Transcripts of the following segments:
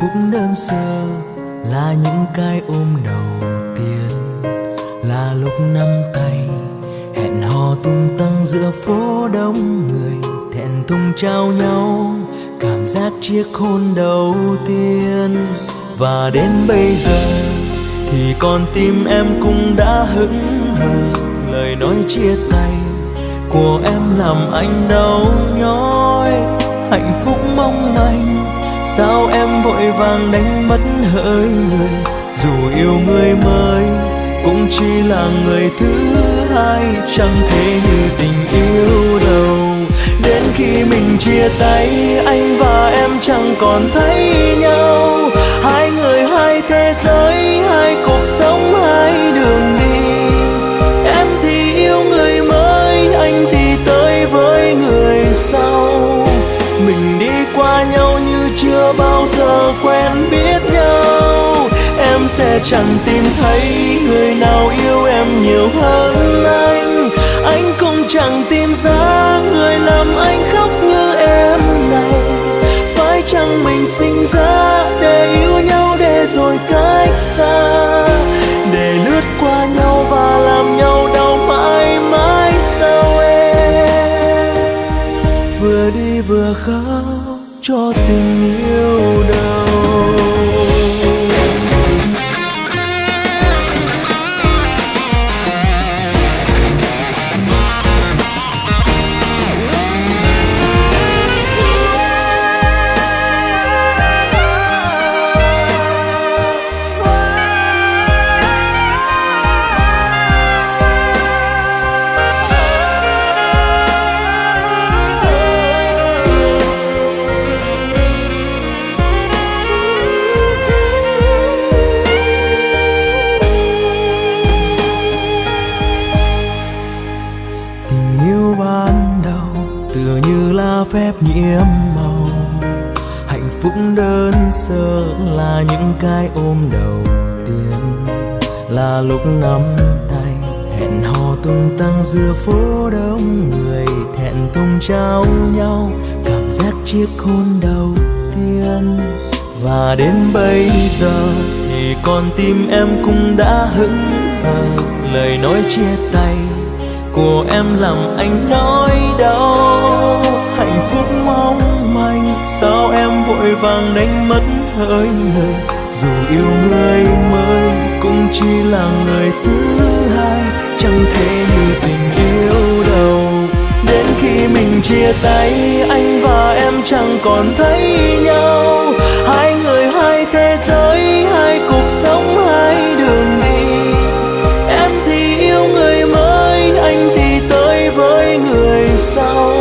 phúc đơn sơ là những cái ôm đầu tiên, là lúc nắm tay hẹn hò tung tăng giữa phố đông người, thẹn thùng trao nhau cảm giác chiếc hôn đầu tiên. Và đến bây giờ thì con tim em cũng đã hững hờ, lời nói chia tay của em làm anh đau nhói. Hạnh phúc mong manh sao em vội vàng đánh mất hơi người, dù yêu người mới cũng chỉ là người thứ hai, chẳng thể như tình yêu đầu. Đến khi mình chia tay anh và em chẳng còn thấy nhau, hai người hai thế giới, hai cuộc sống hai đường đi. Em thì yêu người mới, anh thì tới với người sau. Mình đi qua nhau như chưa bao giờ quen biết nhau. Em sẽ chẳng tìm thấy người nào yêu em nhiều hơn anh cũng chẳng tìm ra người làm anh khóc như em này. Phải chăng mình sinh ra để yêu nhau, để rồi cách xa, để lướt qua nhau và làm nhau đau mãi mãi sao em? Vừa đi vừa khóc cho tình yêu đầu. Tựa như là phép nhiễm màu, hạnh phúc đơn sơ là những cái ôm đầu tiên, là lúc nắm tay hẹn hò tung tăng giữa phố đông người, thẹn thùng trao nhau cảm giác chiếc hôn đầu tiên. Và đến bây giờ thì con tim em cũng đã hững hờ, lời nói chia tay của em làm anh nói đau. Hạnh phúc mong manh sao em vội vàng đánh mất hơi người, dù yêu người mới cũng chỉ là người thứ hai, chẳng thể như tình yêu đầu. Đến khi mình chia tay anh và em chẳng còn thấy nhau, hai người hai thế giới, hai cuộc sống hai đường đi. Em thì yêu người mới, anh thì tới với người sau.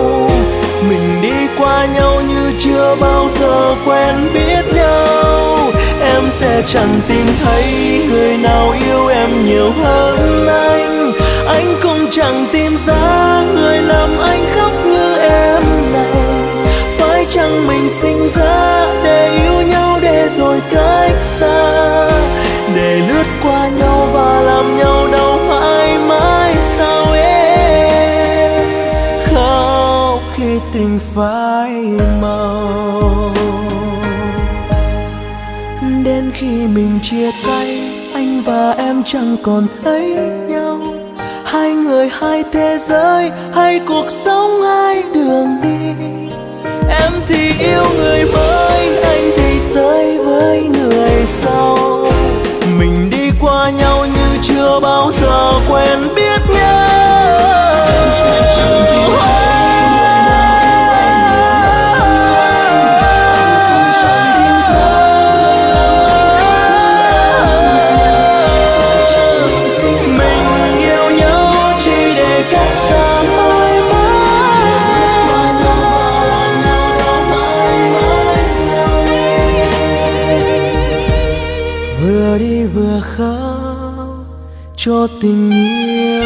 Mình đi qua nhau như chưa bao giờ quen biết nhau. Em sẽ chẳng tìm thấy người nào yêu em nhiều hơn anh cũng chẳng tìm ra người làm anh khóc như em này. Phải chăng mình sinh ra để yêu nhau, để rồi cách xa, để lướt qua nhau và làm nhau đau mãi mãi sao em? Khóc khi tình phai màu. Đến khi mình chia tay anh và em chẳng còn thấy nhau, hai người hai thế giới, hai cuộc sống hai đường đi. Em thì yêu người mới, anh thì tới với người sau. Mình đi qua nhau như chưa bao giờ quen biết nhau. Em sẽ chẳng tìm thấy người nào anh cũng chẳng tìm ra phải chăng mình sinh ra mình yêu nhau chỉ để cách xa mãi mãi. Qua nhau và làm nhau đau mãi mãi sao vừa đi vừa khóc cho tình yêu.